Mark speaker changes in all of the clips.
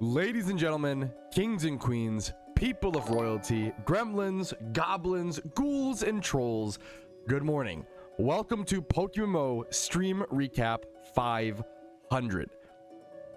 Speaker 1: Ladies and gentlemen, kings and queens, people of royalty, gremlins, goblins, ghouls, and trolls, good morning. Welcome to PokeMMO Stream Recap 500.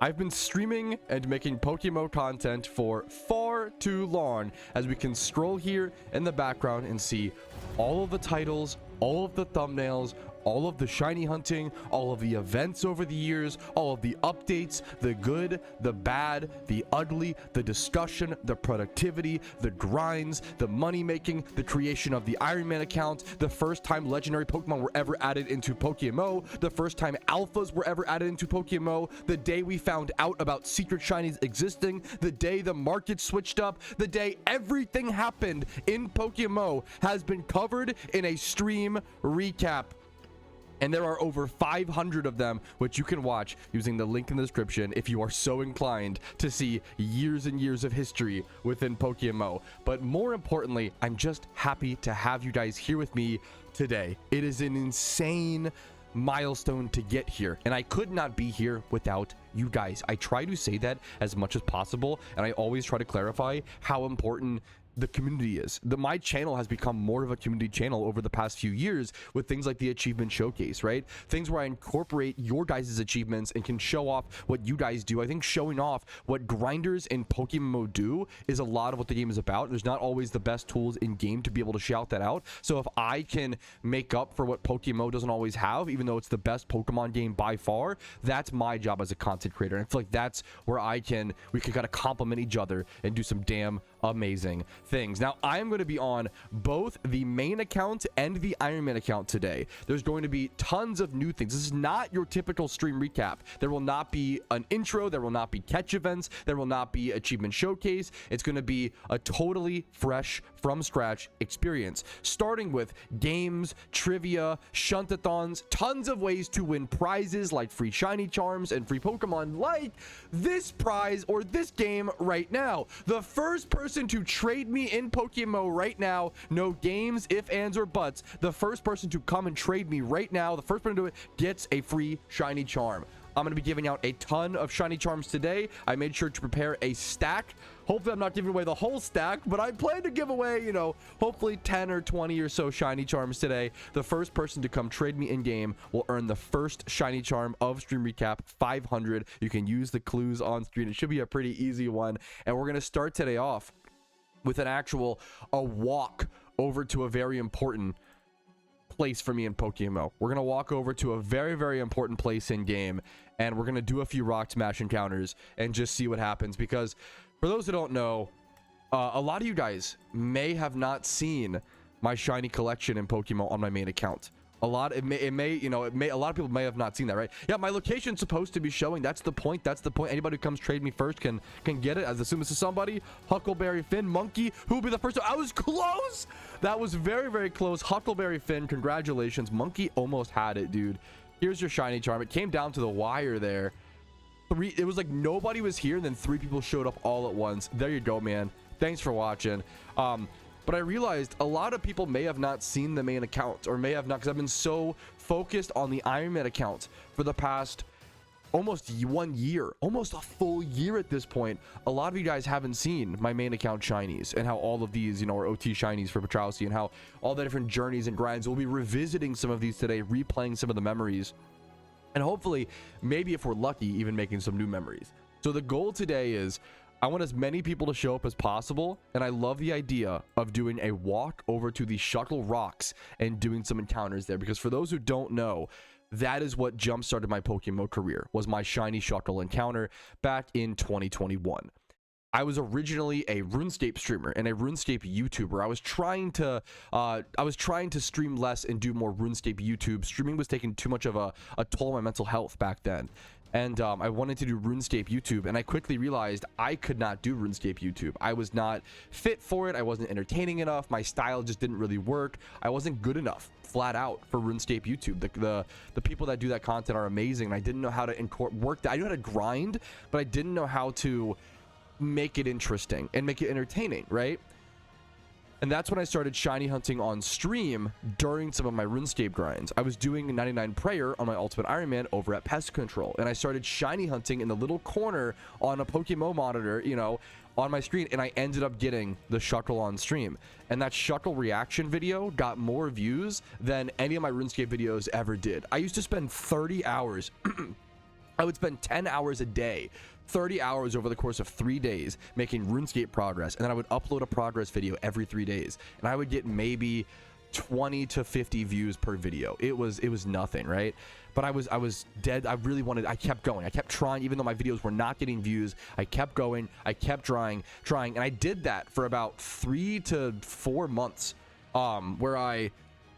Speaker 1: I've been streaming and making PokeMMO content for far too long, as we can scroll here in the background and see all of the titles, all of the thumbnails, all of the shiny hunting, all of the events over the years, all of the updates, the good, the bad, the ugly, the discussion, the productivity, the grinds, the money making, the creation of the Iron Man account, the first time legendary Pokemon were ever added into PokeMMO, the first time alphas were ever added into PokeMMO, the day we found out about secret shinies existing, the day the market switched up, the day everything happened in PokeMMO has been covered in a stream recap. And there are over 500 of them, which you can watch using the link in the description if you are so inclined to see years and years of history within PokeMMO. But more importantly, I'm just happy to have you guys here with me today. It is an insane milestone to get here, and I could not be here without you guys. I try to say that as much as possible, and I always try to clarify how important the community is. My channel has become more of a community channel over the past few years with things like the achievement showcase, right? Things where I incorporate your guys' achievements and can show off what you guys do. I think showing off what grinders in PokeMMO do is a lot of what the game is about. There's not always the best tools in game to be able to shout that out. So if I can make up for what PokeMMO doesn't always have, even though it's the best Pokemon game by far, that's my job as a content creator. And I feel like that's where we can kind of complement each other and do some damn amazing things. Now, I am going to be on both the main account and the Iron Man account today. There's going to be tons of new things. This is not your typical stream recap. There will not be an intro. There will not be catch events. There will not be achievement showcase. It's going to be a totally fresh, from scratch experience, starting with games, trivia, shuntathons, tons of ways to win prizes like free shiny charms and free Pokemon, like this prize or this game right now. The first person to trade me in PokeMMO right now, no games, ifs, ands, or buts, the first person to come and trade me right now, the first person to do it gets a free shiny charm. I'm going to be giving out a ton of shiny charms today. I made sure to prepare a stack. Hopefully I'm not giving away the whole stack, but I plan to give away, hopefully 10 or 20 or so shiny charms today. The first person to come trade me in game will earn the first shiny charm of Stream Recap 500. You can use the clues on screen. It should be a pretty easy one. And we're going to start today off with a walk over to a very important place for me in PokeMMO. We're going to walk over to a very, very important place in game, and we're going to do a few rock smash encounters and just see what happens, because for those who don't know, a lot of you guys may have not seen my shiny collection in PokeMMO on my main account. A lot of people may have not seen that, right? Yeah, my location's supposed to be showing. That's the point. Anybody who comes trade me first can get it. As assume this is somebody. Huckleberry Finn, Monkey, who will be the first one. I was close. That was very, very close. Huckleberry Finn, congratulations. Monkey almost had it, dude. Here's your shiny charm. It came down to the wire there. It was like nobody was here, and then 3 people showed up all at once. There you go, man. Thanks for watching. But I realized a lot of people may have not seen the main account, or may have not, because I've been so focused on the Iron Man account for the past almost 1 year, almost a full year at this point. A lot of you guys haven't seen my main account shinies, and how all of these, are OT shinies for Patrouski, and how all the different journeys and grinds. We'll be revisiting some of these today, replaying some of the memories, and hopefully, maybe if we're lucky, even making some new memories. So the goal today is, I want as many people to show up as possible, and I love the idea of doing a walk over to the Shuttle Rocks and doing some encounters there, because for those who don't know, that is what jump-started my PokeMMO career, was my shiny Shuttle encounter back in 2021. I was originally a RuneScape streamer and a RuneScape YouTuber. I was trying to stream less and do more RuneScape YouTube. Streaming was taking too much of a toll on my mental health back then. And I wanted to do RuneScape YouTube, and I quickly realized I could not do RuneScape YouTube. I was not fit for it. I wasn't entertaining enough. My style just didn't really work. I wasn't good enough, flat out, for RuneScape YouTube. The people that do that content are amazing, and I didn't know how to work that. I knew how to grind, but I didn't know how to make it interesting and make it entertaining, right? And that's when I started shiny hunting on stream during some of my RuneScape grinds. I was doing 99 Prayer on my Ultimate Iron Man over at Pest Control, and I started shiny hunting in the little corner on a PokeMMO monitor, you know, on my screen, and I ended up getting the Shuckle on stream. And that Shuckle reaction video got more views than any of my RuneScape videos ever did. I used to spend 30 hours. I would spend 10 hours a day, 30 hours over the course of 3 days making RuneScape progress, and then I would upload a progress video every 3 days, and I would get maybe 20 to 50 views per video. It was nothing, right? But I was dead. I kept going. I kept trying, even though my videos were not getting views. I kept going. I kept trying, and I did that for about 3 to 4 months, where I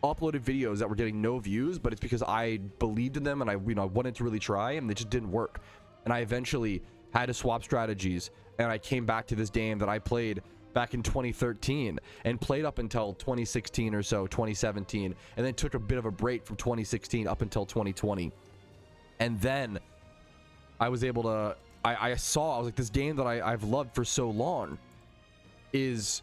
Speaker 1: uploaded videos that were getting no views, but it's because I believed in them and I wanted to really try, and they just didn't work. And I eventually had to swap strategies, and I came back to this game that I played back in 2013 and played up until 2016 or so, 2017, and then took a bit of a break from 2016 up until 2020. And then I was able to, I was like, this game that I've loved for so long is,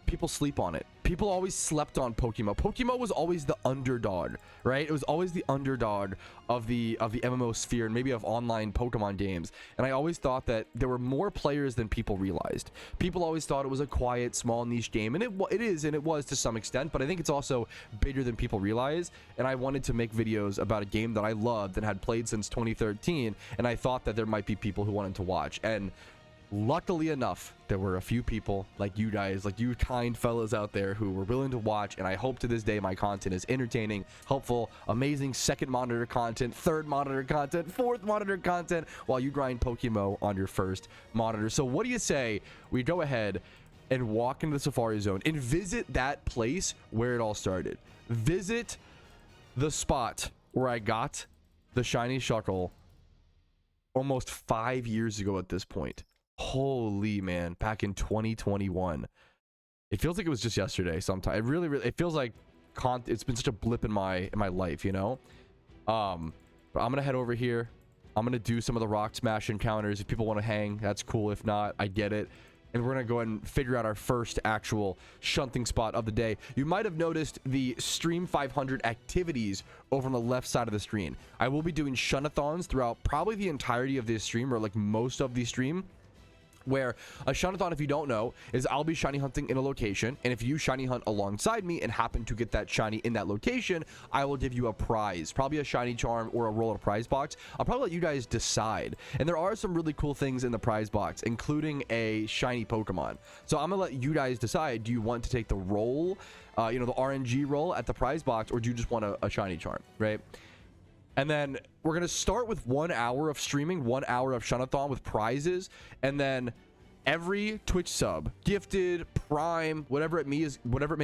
Speaker 1: people sleep on it. People always slept on PokeMMO. PokeMMO was always the underdog, right? It was always the underdog of the MMO sphere, and maybe of online Pokemon games. And I always thought that there were more players than people realized. People always thought it was a quiet, small niche game, and it is, and it was to some extent, but I think it's also bigger than people realize. And I wanted to make videos about a game that I loved and had played since 2013, and I thought that there might be people who wanted to watch. And luckily enough, there were a few people like you guys, like you kind fellas out there, who were willing to watch, and I hope to this day my content is entertaining, helpful, amazing second monitor content, third monitor content, fourth monitor content, while you grind PokeMMO on your first monitor. So what do you say we go ahead and walk into the Safari Zone and visit that place where it all started? Visit the spot where I got the shiny Shuckle almost 5 years ago at this point. Holy man, back in 2021. It feels like it was just yesterday sometimes. It really it feels like it's been such a blip in my life, you know. But I'm gonna head over here. I'm gonna do some of the rock smash encounters. If people want to hang, that's cool. If not, I get it. And we're gonna go ahead and figure out our first actual shunting spot of the day. You might have noticed the Stream 500 activities over on the left side of the screen. I will be doing shuntathons throughout probably the entirety of this stream, or like most of the stream. Where a shuntathon, if you don't know, is I'll be shiny hunting in a location, and if you shiny hunt alongside me and happen to get that shiny in that location, I will give you a prize, probably a shiny charm or a roll of prize box. I'll probably let you guys decide. And there are some really cool things in the prize box, including a shiny Pokemon. So I'm gonna let you guys decide. Do you want to take the roll, the RNG roll at the prize box, or do you just want a shiny charm, right? And then we're going to start with 1 hour of streaming, 1 hour of Shuntathon with prizes. And then every Twitch sub, gifted, prime, whatever it may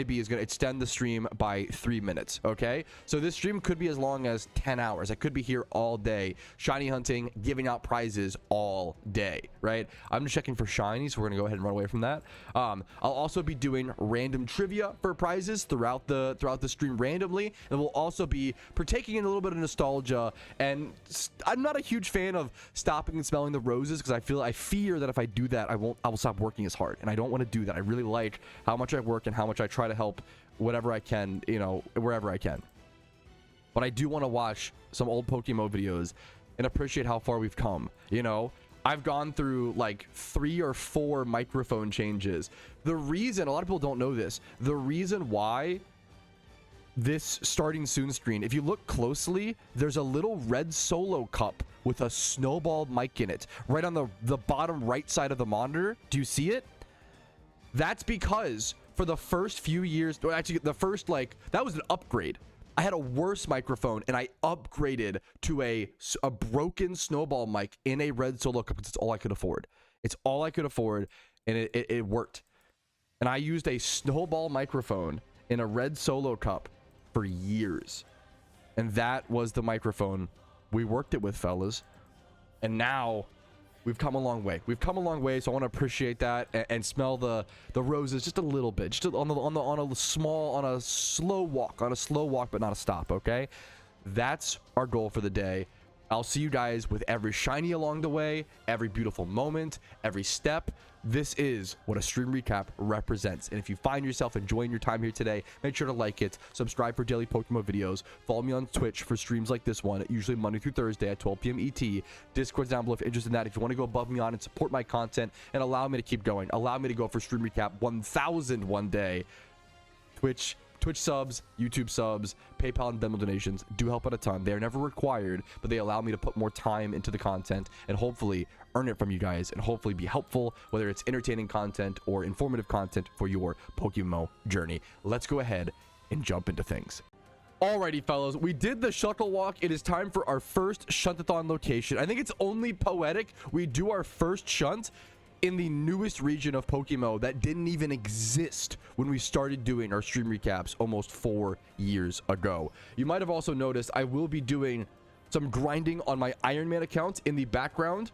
Speaker 1: be, is going to extend the stream by 3 minutes. Okay. So this stream could be as long as 10 hours. I could be here all day, shiny hunting, giving out prizes all day. Right. I'm just checking for shinies. So we're going to go ahead and run away from that. I'll also be doing random trivia for prizes throughout the stream randomly. And we'll also be partaking in a little bit of nostalgia. And I'm not a huge fan of stopping and smelling the roses, because I fear that if I do that, I will stop working as hard, and I don't want to do that. I really like how much I work and how much I try to help whatever I can, wherever I can. But I do want to watch some old PokeMMO videos and appreciate how far we've come. I've gone through like 3 or 4 microphone changes. The reason, a lot of people don't know this, the reason why this starting soon screen, if you look closely, there's a little red solo cup with a snowball mic in it right on the bottom right side of the monitor. Do you see it? That's because for the first few years, or actually the first, that was an upgrade. I had a worse microphone and I upgraded to a broken snowball mic in a red solo cup, because it's all I could afford. It's all I could afford, and it worked. And I used a snowball microphone in a red solo cup for years, and that was the microphone we worked it with, fellas. And now we've come a long way. So I want to appreciate that and smell the roses just a little bit, just on a slow walk, but not a stop. Okay, that's our goal for the day. I'll see you guys with every shiny along the way, every beautiful moment, every step. This is what a stream recap represents. And if you find yourself enjoying your time here today, make sure to like it, subscribe for daily PokeMMO videos, follow me on Twitch for streams like this one, usually Monday through Thursday at 12 p.m. ET. Discord's down below if you're interested in that. If you want to go above me on and support my content and allow me to keep going, allow me to go for stream recap 1,000 one day. Twitch subs, YouTube subs, PayPal and Venmo donations do help out a ton. They are never required, but they allow me to put more time into the content and hopefully earn it from you guys and hopefully be helpful, whether it's entertaining content or informative content for your PokeMMO journey. Let's go ahead and jump into things. Alrighty, fellas, we did the shuttle walk. It is time for our first Shuntathon location. I think it's only poetic we do our first shunt in the newest region of PokeMMO that didn't even exist when we started doing our stream recaps almost 4 years ago. You might have also noticed I will be doing some grinding on my Iron Man account in the background.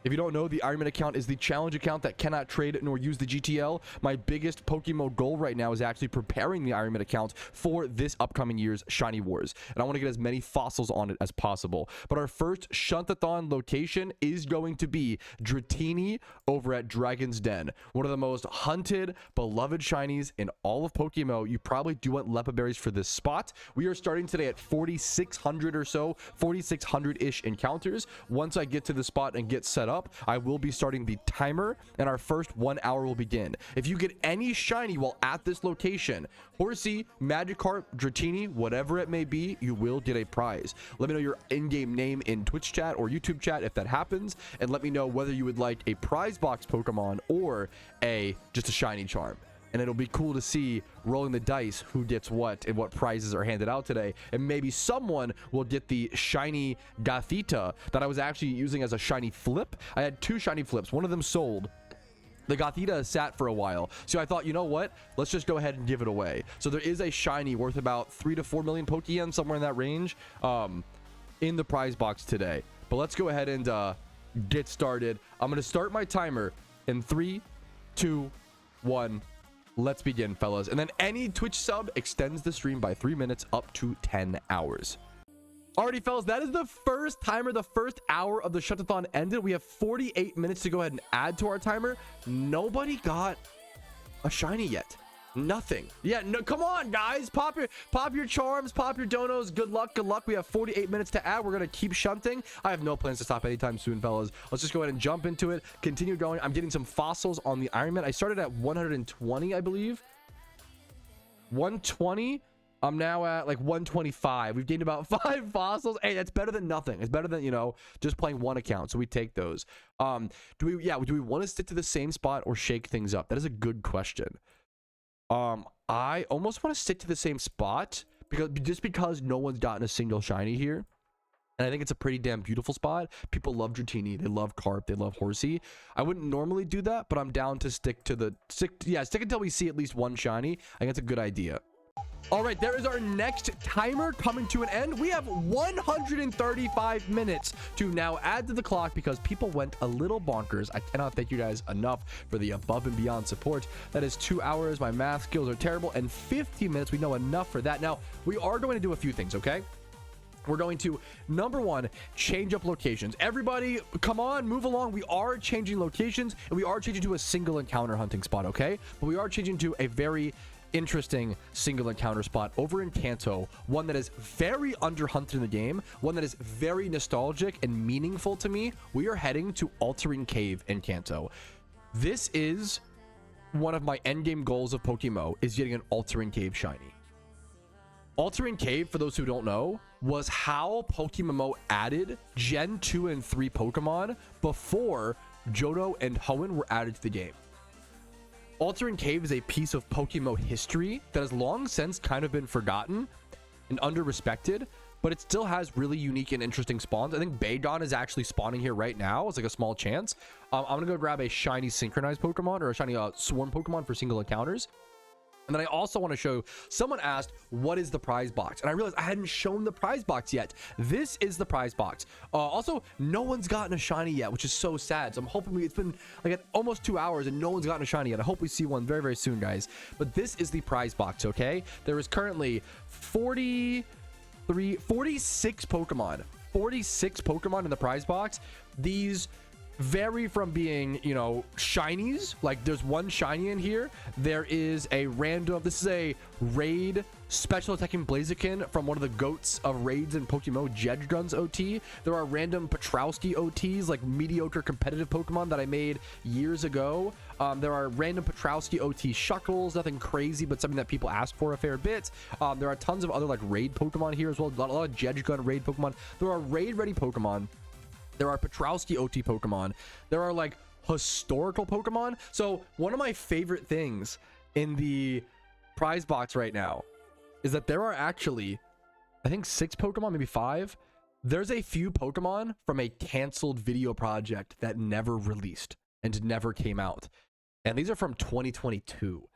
Speaker 1: If you don't know, the Iron Man account is the challenge account that cannot trade nor use the GTL. My biggest PokeMMO goal right now is actually preparing the Iron Man account for this upcoming year's Shiny Wars. And I want to get as many fossils on it as possible. But our first Shuntathon location is going to be Dratini over at Dragon's Den. One of the most hunted, beloved shinies in all of PokeMMO. You probably do want Lepa Berries for this spot. We are starting today at 4,600 or so, 4,600-ish encounters. Once I get to the spot and get set up, I will be starting the timer and our first 1 hour will begin. If you get any shiny while at this location, Horsey, Magikarp, Dratini, whatever it may be, you will get a prize. Let me know your in-game name in Twitch chat or YouTube chat if that happens, and let me know whether you would like a prize box Pokemon or just a shiny charm. And it'll be cool to see rolling the dice who gets what and what prizes are handed out today. And maybe someone will get the shiny Gothita that I was actually using as a shiny flip. I had 2 shiny flips. One of them sold. The Gothita sat for a while. So I thought, you know what? Let's just go ahead and give it away. So there is a shiny worth about 3 to 4 million Pokeyen, somewhere in that range, in the prize box today. But let's go ahead and get started. I'm going to start my timer in 3, 2, 1. Let's begin, fellas. And then any Twitch sub extends the stream by 3 minutes up to 10 hours. Alrighty, fellas, that is the first timer. The first hour of the Shuntathon ended. We have 48 minutes to go ahead and add to our timer. Nobody got a shiny yet. Nothing. Yeah, no, come on, guys. Pop your charms, pop your donos. Good luck, good luck. We have 48 minutes to add. We're gonna keep shunting. I have no plans to stop anytime soon, fellas. Let's just go ahead and jump into it. Continue going. I'm getting some fossils on the Iron Man. I started at 120, I believe. 120. I'm now at like 125. We've gained about 5 fossils. Hey, that's better than nothing. It's better than, you know, just playing one account. So we take those. Do we want to stick to the same spot or shake things up? That is a good question. I almost want to stick to the same spot because no one's gotten a single shiny here. And I think it's a pretty damn beautiful spot. People love Dratini, they love Carp, they love Horsey. I wouldn't normally do that, but I'm down to stick until we see at least one shiny. I think that's a good idea. All right, there is our next timer coming to an end. We have 135 minutes to now add to the clock because people went a little bonkers. I cannot thank you guys enough for the above and beyond support. That is 2 hours. My math skills are terrible. And 50 minutes. We know enough for that. Now, we are going to do a few things, okay? We're going to, number 1, change up locations. Everybody, come on, move along. We are changing locations, and we are changing to a single encounter hunting spot, okay? But we are changing to a very interesting single encounter spot over in Kanto, one that is very underhunted in the game, one that is very nostalgic and meaningful to me. We are heading to Altering Cave in Kanto. This is one of my endgame goals of PokeMMO, is getting an Altering Cave shiny. Altering Cave, for those who don't know, was how PokeMMO added Gen 2 and 3 Pokemon before Johto and Hoenn were added to the game. Altering Cave is a piece of PokeMMO history that has long since kind of been forgotten and under-respected, but it still has really unique and interesting spawns. I think Bagon is actually spawning here right now. It's like a small chance. I'm gonna go grab a shiny synchronized Pokemon or a shiny swarm Pokemon for single encounters. And then I also want to show, someone asked, what is the prize box? And I realized I hadn't shown the prize box yet. This is the prize box. Also, no one's gotten a shiny yet, which is so sad. So I'm hoping it's been like almost 2 hours and no one's gotten a shiny yet. I hope we see one very, very soon, guys. But this is the prize box, okay? There is currently 46 Pokemon 46 Pokemon in the prize box. These vary from being, you know, shinies. Like there's one shiny in here. There is a random, this is a raid special attacking Blaziken from one of the goats of raids in PokeMMO Guides OT. There are random Patrouski OTs, like mediocre competitive Pokemon that I made years ago. There are random Patrouski OT Shuckles, nothing crazy, but something that people ask for a fair bit. There are tons of other like raid Pokemon here as well. A lot of Guides raid Pokemon. There are raid ready Pokemon. There are Patrouski OT Pokemon. There are like historical Pokemon. So one of my favorite things in the prize box right now is that there are actually, I think 6 Pokemon, maybe 5. There's a few Pokemon from a canceled video project that never released and never came out. And these are from 2022.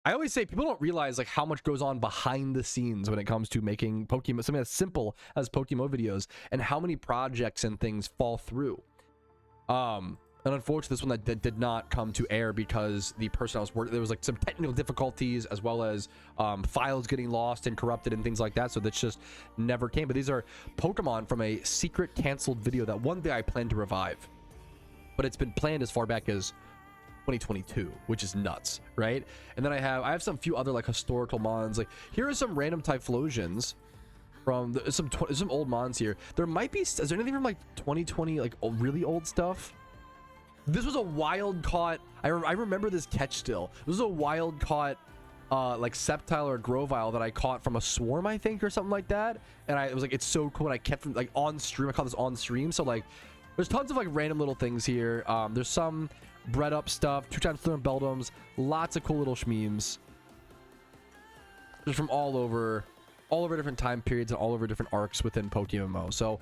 Speaker 1: I always say people don't realize like how much goes on behind the scenes when it comes to making Pokemon, something as simple as PokeMMO videos, and how many projects and things fall through. And unfortunately, this one that did not come to air because the person I was working, there was like some technical difficulties as well as files getting lost and corrupted and things like that. So that's just never came. But these are Pokemon from a secret canceled video that one day I plan to revive, but it's been planned as far back as 2022, which is nuts, right? And then I have some few other like historical mons. Like here are some random Typhlosions from some old mons here. There might be, is there anything from like 2020, like really old stuff? This was a wild caught, I remember this catch still. This was a wild caught like Sceptile or Grovyle that I caught from a swarm, I think, or something like that. And it was like, it's so cool. And I kept from like on stream, I caught this on stream. So like there's tons of like random little things here. There's some bred up stuff, 2x Thorn Beldums, lots of cool little shmeems just from all over different time periods and all over different arcs within PokeMMO. So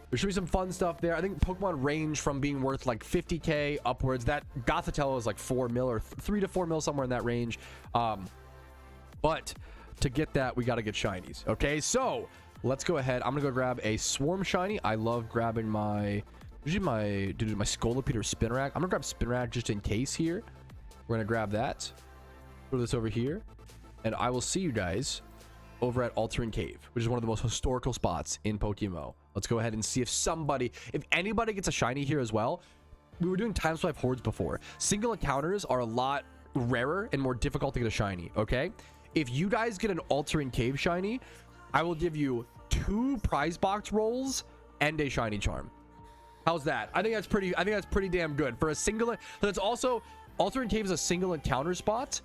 Speaker 1: there should be some fun stuff there. I think Pokemon range from being worth like 50k upwards. That Gothitelle is like 4 mil or 3 to 4 mil, somewhere in that range. But to get that, we got to get shinies. Okay, so let's go ahead. I'm gonna go grab a Swarm shiny. I love grabbing my Scolipede or Spinarak. I'm gonna grab Spinarak just in case here. We're gonna grab that. Put this over here, and I will see you guys over at Altering Cave, which is one of the most historical spots in PokeMMO. Let's go ahead and see if anybody gets a shiny here as well. We were doing times 5 hordes before. Single encounters are a lot rarer and more difficult to get a shiny, okay? If you guys get an Altering Cave shiny, I will give you 2 prize box rolls and a shiny charm. How's that? I think that's pretty damn good for a single. So it's also, Altering Cave is a single encounter spot,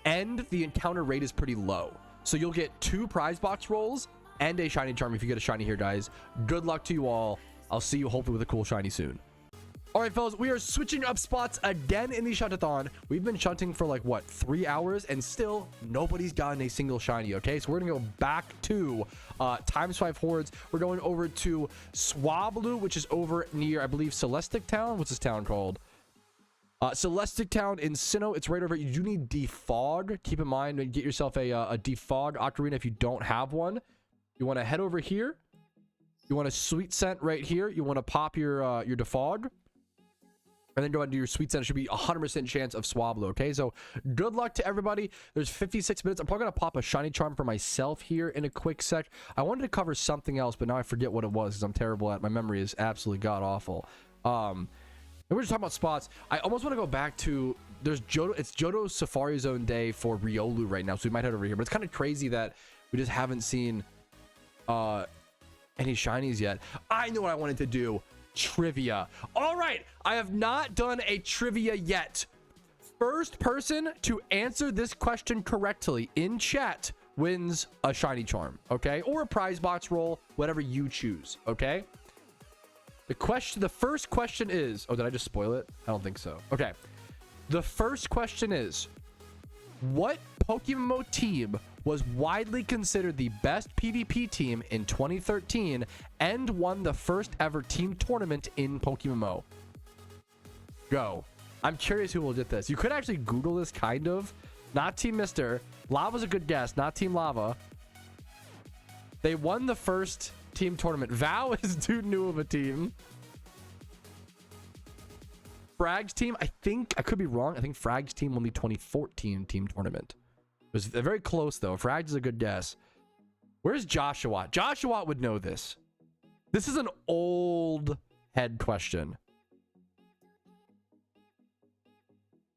Speaker 1: and the encounter rate is pretty low. So you'll get 2 prize box rolls and a shiny charm if you get a shiny here, guys. Good luck to you all. I'll see you hopefully with a cool shiny soon. All right, fellas, we are switching up spots again in the Shuntathon. We've been shunting for like, what, 3 hours, and still nobody's gotten a single shiny, okay? So we're gonna go back to times 5 hordes. We're going over to Swablu, which is over near, I believe, Celestic Town. What's this town called? Celestic Town in Sinnoh. It's right over. You do need defog. Keep in mind and get yourself a defog ocarina if you don't have one. You want to head over here. You want a sweet scent right here. You want to pop your defog, and then go ahead and do your sweet scent. It should be 100% chance of Swablu. Okay, so good luck to everybody. There's 56 minutes. I'm probably gonna pop a shiny charm for myself here in a quick sec. I wanted to cover something else, but now I forget what it was because I'm terrible at. My memory is absolutely god awful. And we're just talking about spots. I almost want to go back to, there's Johto. It's Johto Safari Zone Day for Riolu right now, so we might head over here. But it's kind of crazy that we just haven't seen any shinies yet. I know what I wanted to do. Trivia. All right, I have not done a trivia yet. First person to answer this question correctly in chat wins a shiny charm, okay? Or a prize box roll, whatever you choose, okay? The first question is, oh, did I just spoil it? I don't think so. Okay. The first question is, what PokeMMO team was widely considered the best PvP team in 2013 and won the first ever team tournament in PokeMMO? Go. I'm curious who will get this. You could actually Google this, kind of. Not Team Mister. Lava's a good guess, not Team Lava. They won the first team tournament. Vow is too new of a team. Frag's team, I think, I could be wrong. I think Frag's team won the 2014 team tournament. It was very close, though. Frag's is a good guess. Where's Joshua? Joshua would know this. This is an old head question.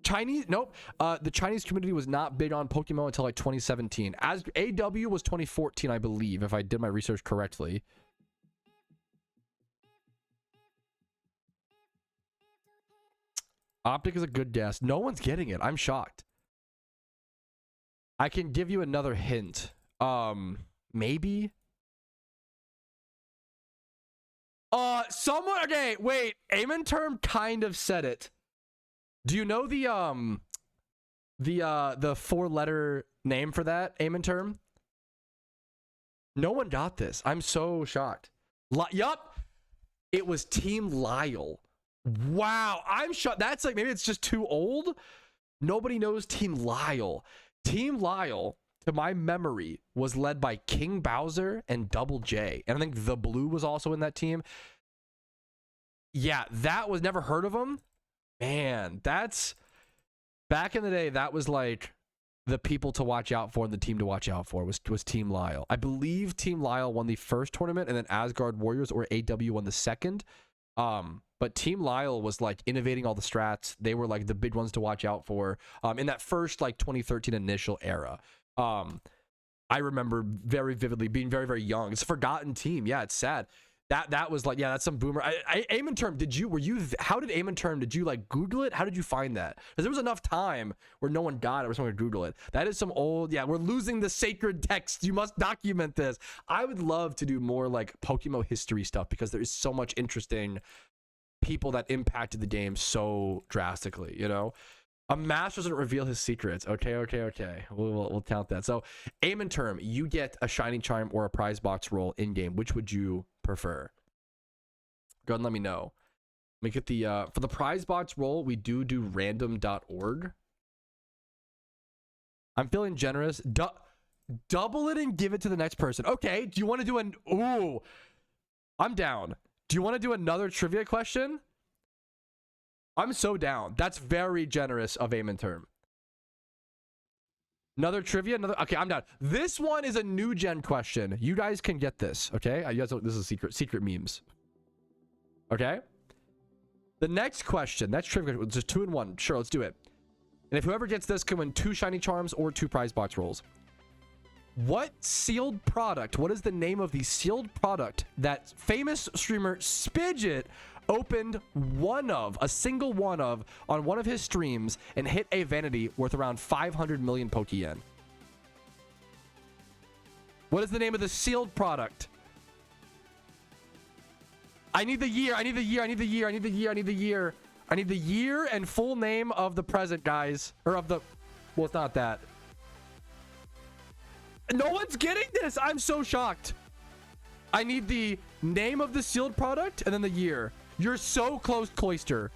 Speaker 1: Chinese, nope. The Chinese community was not big on Pokemon until like 2017. As AW was 2014, I believe, if I did my research correctly. Optic is a good guess. No one's getting it. I'm shocked. I can give you another hint. Maybe. Someone. Okay, wait. Aimon Term kind of said it. Do you know the 4-letter name for that, Aimon Term? No one got this. I'm so shocked. Yup. It was Team Lyle. Wow. I'm shocked. That's like, maybe it's just too old. Nobody knows Team Lyle. Team Lyle, to my memory, was led by King Bowser and Double J. And I think the Blue was also in that team. Yeah, that was, never heard of him. Man, that's, back in the day, that was like the people to watch out for and the team to watch out for was Team Lyle. I believe Team Lyle won the first tournament and then Asgard Warriors or AW won the second. But Team Lyle was like innovating all the strats. They were like the big ones to watch out for in that first like 2013 initial era. I remember very vividly being very, very young. It's a forgotten team. Yeah, it's sad. That was like, yeah, that's some boomer. Aimon Term, how did Aimon Term, did you like Google it? How did you find that? Because there was enough time where no one got it, where someone could Google it. That is some old, yeah, we're losing the sacred text. You must document this. I would love to do more like PokeMMO history stuff because there is so much interesting people that impacted the game so drastically, you know? A master doesn't reveal his secrets. Okay. We'll count that. So, Aimon Term, you get a shiny charm or a prize box roll in game. Which would you prefer? Go ahead and let me know. Let me get the for the prize box roll. We do random.org. I'm feeling generous. Double it and give it to the next person. Okay. Do you want to do an? Ooh, I'm down. Do you want to do another trivia question? I'm so down. That's very generous of Aimon Term. Another trivia, okay, I'm down. This one is a new gen question. You guys can get this, okay? This is secret memes. Okay? The next question, that's trivia, it's just 2 in 1. Sure, let's do it. And if whoever gets this can win 2 shiny charms or 2 prize box rolls. What sealed product, what is the name of the sealed product that famous streamer Spidget opened a single one of on one of his streams and hit a vanity worth around 500 million Pokeyen? What is the name of the sealed product? I need the year. I need the year and full name of the present, guys. Or of the, well, it's not that. No one's getting this. I'm so shocked. I need the name of the sealed product and then the year. You're so close, Cloister.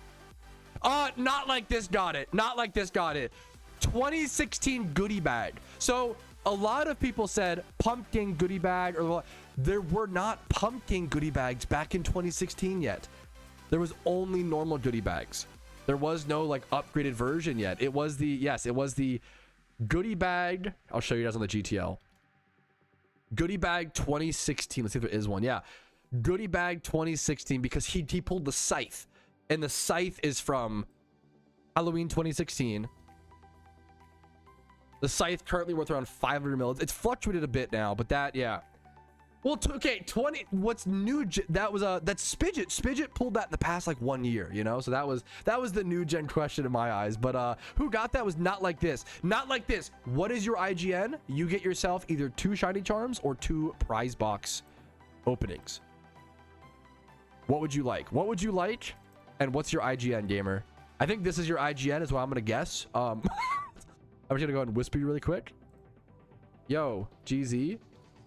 Speaker 1: Not like this got it. 2016 goodie bag. So a lot of people said pumpkin goodie bag, or there were not pumpkin goodie bags back in 2016 yet. There was only normal goodie bags. There was no like upgraded version yet. It was the goodie bag. I'll show you guys on the GTL. Goodie bag 2016. Let's see if there is one. Yeah. Goodie bag 2016, because he pulled the scythe, and the scythe is from Halloween 2016. The scythe currently worth around 500 mils. It's fluctuated a bit now, but that, yeah. Well, okay, 20. What's new? That was that's Spidget. Spidget pulled that in the past like 1 year, you know. So that was the new gen question in my eyes. But who got that was not like this. Not like this. What is your IGN? You get yourself either 2 shiny charms or 2 prize box openings. What would you like? And what's your IGN, gamer? I think this is your IGN is what I'm gonna guess. I'm just gonna go and whisper you really quick. Yo, GZ.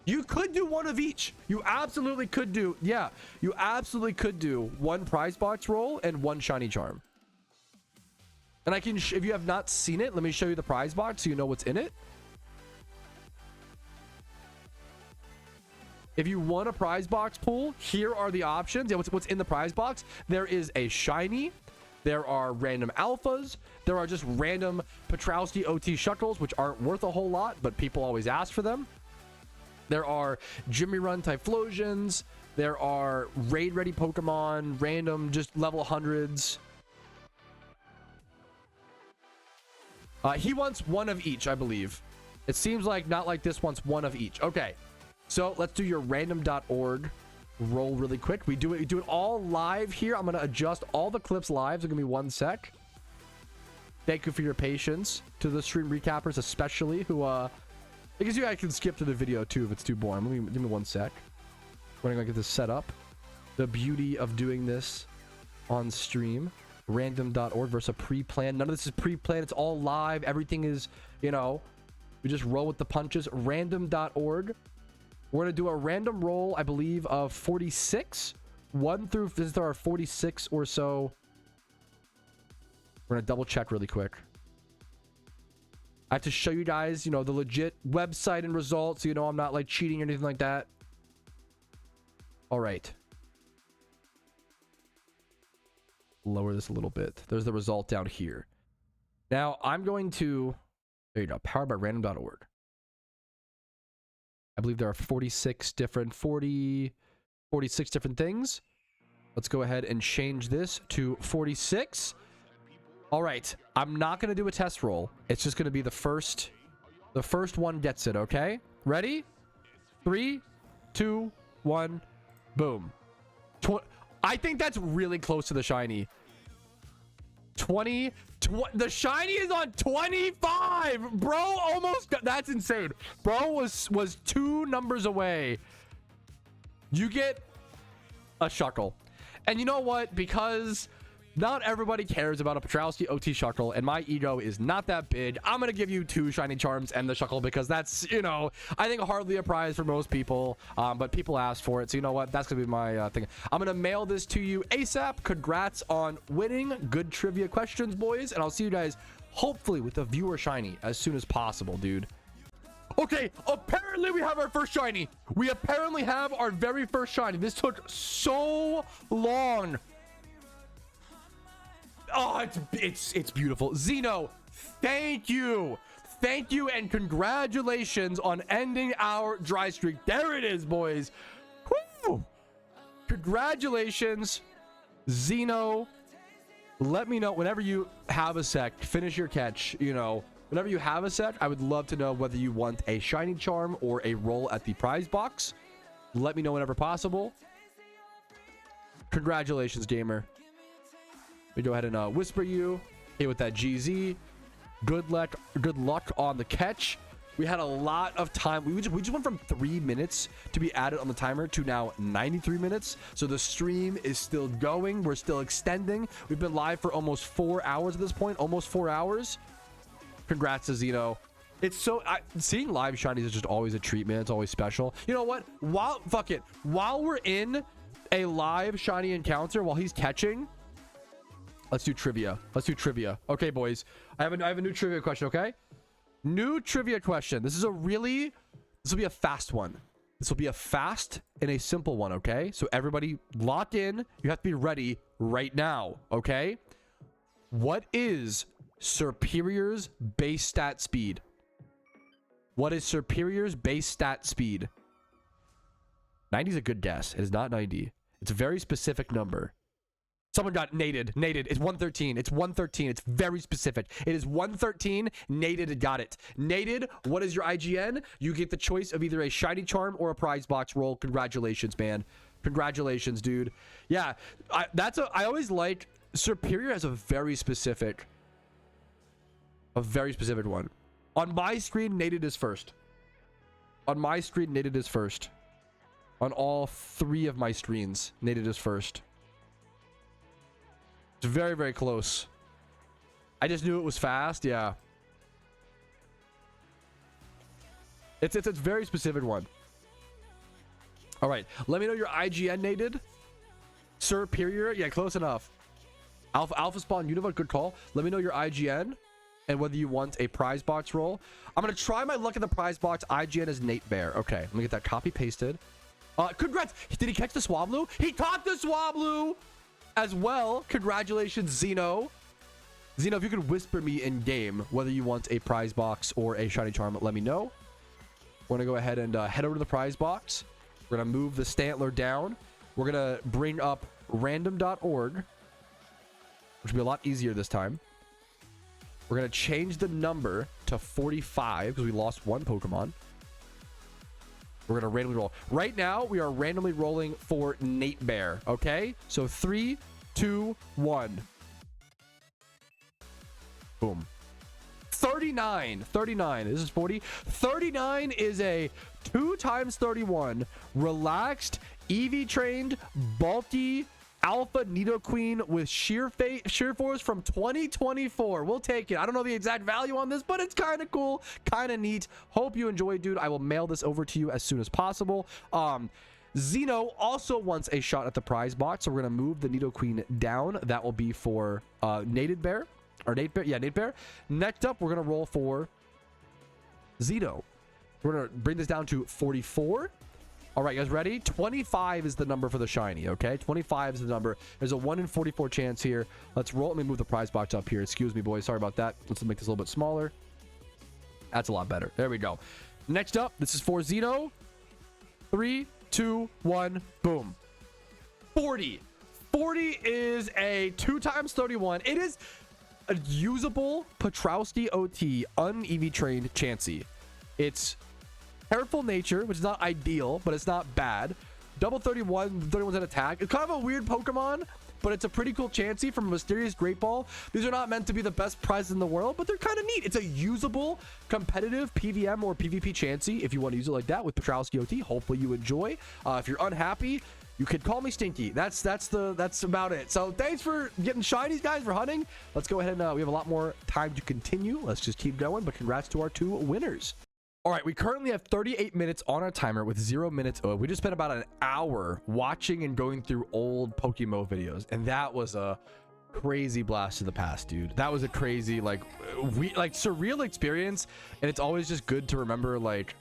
Speaker 1: You could do one of each. You absolutely could do. Yeah, you absolutely could do 1 prize box roll and 1 shiny charm. And I can, if you have not seen it, let me show you the prize box so you know what's in it. If you want a prize box pool, here are the options. Yeah, what's in the prize box? There is a shiny. There are random alphas. There are just random Patrouski OT shuckles, which aren't worth a whole lot, but people always ask for them. There are Jimmy Run Typhlosions. There are raid ready Pokemon, random, just level 100s. He wants one of each, I believe. It seems like not like this wants one of each. Okay, so let's do your random.org roll really quick. We do it all live here. I'm gonna adjust all the clips live. So give me 1 sec. Thank you for your patience. To the stream recappers especially, who because you guys can skip to the video too if it's too boring. Give me 1 sec. We're gonna get this set up. The beauty of doing this on stream. Random.org versus a pre-planned. None of this is pre-planned. It's all live. Everything is, you know, we just roll with the punches. Random.org. We're gonna do a random roll, I believe, of 46. 1 through, there are 46 or so. We're gonna double check really quick. I have to show you guys, you know, the legit website and results, so you know I'm not like cheating or anything like that. All right. Lower this a little bit. There's the result down here. Now I'm going to, there you go, powered by random.org. I believe there are 46 different things. Let's go ahead and change this to 46. All right, I'm not going to do a test roll. It's just going to be the first one gets it, okay? Ready? 3, 2, 1, boom. I think that's really close to the shiny. 20, the shiny is on 25. Bro almost got, that's insane. Bro was 2 numbers away. You get a Shuckle. And you know what? Because not everybody cares about a Patrouski OT Shuckle, and my ego is not that big. I'm going to give you 2 shiny charms and the Shuckle because that's, you know, I think hardly a prize for most people, but people asked for it. So you know what? That's going to be my thing. I'm going to mail this to you ASAP. Congrats on winning. Good trivia questions, boys. And I'll see you guys hopefully with a viewer shiny as soon as possible, dude. Okay, apparently we have our first shiny. We apparently have our very first shiny. This took so long. Oh, it's beautiful. Zeno, thank you and congratulations on ending our dry streak. There it is, boys. Woo! Congratulations, Zeno. Let me know whenever you have a sec. Finish your catch. You know, whenever you have a sec, I would love to know whether you want a shiny charm or a roll at the prize box. Let me know whenever possible. Congratulations, gamer. We go ahead and whisper you. Hey, with that GZ. Good luck on the catch. We had a lot of time. We just went from 3 minutes to be added on the timer to now 93 minutes. So the stream is still going. We're still extending. We've been live for almost 4 hours at this point. Almost 4 hours. Congrats to Zeno. It's so seeing live shinies is just always a treat, man. It's always special. You know what? While we're in a live shiny encounter, while he's catching, let's do trivia. Okay, boys. I have a new trivia question, okay? New trivia question. This will be a fast one. This will be a fast and a simple one, okay? So everybody lock in. You have to be ready right now, okay? What is Superior's base stat speed? What is Superior's base stat speed? 90 is a good guess. It is not 90. It's a very specific number. Someone got nated. It's 113. It's 113. It's very specific. It is 113. Nated got it. Nated, what is your IGN? You get the choice of either a shiny charm or a prize box roll. Congratulations, man. Congratulations, dude. Yeah, I always like Superior has a very specific one. On my screen, nated is first. On all 3 of my screens, nated is first. It's very, very close. I just knew it was fast. Yeah. It's a very specific one. All right. Let me know your IGN nated. Superior. Yeah, close enough. Alpha Spawn Unova, good call. Let me know your IGN and whether you want a prize box roll. I'm going to try my luck in the prize box. IGN is Nate Bear. Okay. Let me get that copy pasted. Congrats. Did he catch the Swablu? He caught the Swablu as well. Congratulations, Zeno. Zeno, if you could whisper me in game whether you want a prize box or a shiny charm, let me know. We're gonna go ahead and head over to the prize box. We're gonna move the Stantler down. We're gonna bring up random.org, which will be a lot easier this time. We're gonna change the number to 45 because we lost one Pokemon. We're gonna randomly roll. Right now, we are randomly rolling for Nate Bear. Okay, so 3, 2, 1. Boom. 39. This is 40. 39 is a 2 times 31 relaxed, EV trained, bulky alpha Nidoqueen with sheer force from 2024. We'll take it. I don't know the exact value on this, but it's kind of cool, kind of neat. Hope you enjoy, dude. I will mail this over to you as soon as possible. Zeno also wants a shot at the prize box, so we're gonna move the Nidoqueen down. That will be for Nate Bear. Yeah, Nate Bear. Next up, we're gonna roll for Zeno. We're gonna bring this down to 44. All right, guys, ready? 25 is the number for the shiny, okay? 25 is the number. There's a 1 in 44 chance here. Let's roll. Let me move the prize box up here. Excuse me, boys. Sorry about that. Let's make this a little bit smaller. That's a lot better. There we go. Next up, this is for Zeno. 3, 2, 1, boom. 40. 40 is a 2 times 31. It is a usable Patrouski OT un-EV trained Chansey. It's careful nature, which is not ideal, but it's not bad. Double 31, 31's an attack. It's kind of a weird Pokemon, but it's a pretty cool Chansey from a Mysterious Great Ball. These are not meant to be the best prizes in the world, but they're kind of neat. It's a usable, competitive PVM or PvP Chansey if you want to use it like that with Patrouski OT. Hopefully you enjoy. If you're unhappy, you could call me Stinky. That's about it. So thanks for getting shinies, guys, for hunting. Let's go ahead and we have a lot more time to continue. Let's just keep going, but congrats to our 2 winners. All right, we currently have 38 minutes on our timer with 0 minutes. We just spent about an hour watching and going through old PokeMMO videos, and that was a crazy blast to the past, dude. That was a crazy, surreal experience, and it's always just good to remember, like,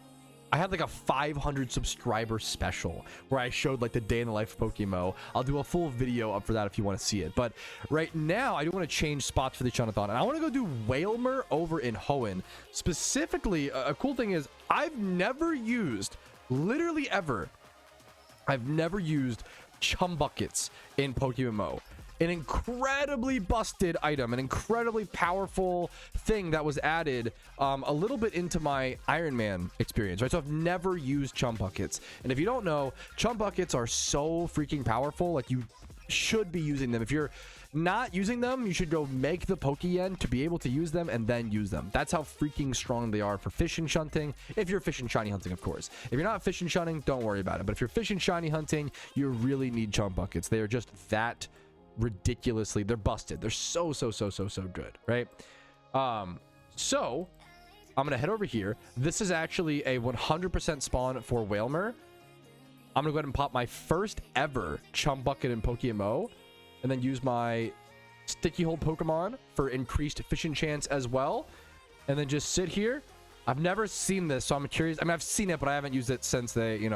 Speaker 1: I had like a 500 subscriber special where I showed like the day in the life of PokeMMO. I'll do a full video up for that if you want to see it. But right now, I do want to change spots for the Shuntathon, and I want to go do Wailmer over in Hoenn. Specifically, a cool thing is I've never used, literally ever, I've never used chum buckets in PokeMMO. An incredibly busted item, an incredibly powerful thing that was added a little bit into my Iron Man experience, right? So I've never used chum buckets, and if you don't know, chum buckets are so freaking powerful. Like, you should be using them. If you're not using them, you should go make the Pokeyen to be able to use them and then use them. That's how freaking strong they are for fishing shunting. If you're fishing shiny hunting, of course. If you're not fishing shunting, don't worry about it. But if you're fishing shiny hunting, you really need chum buckets. They are just that ridiculously, they're busted. They're so good, right? So I'm gonna head over here. This is actually a 100% spawn for Wailmer. I'm gonna go ahead and pop my first ever chum bucket in PokeMMO, and then use my sticky hold Pokemon for increased fishing chance as well, and then just sit here. I've never seen this, so I'm curious. I mean, I've seen it, but I haven't used it since they,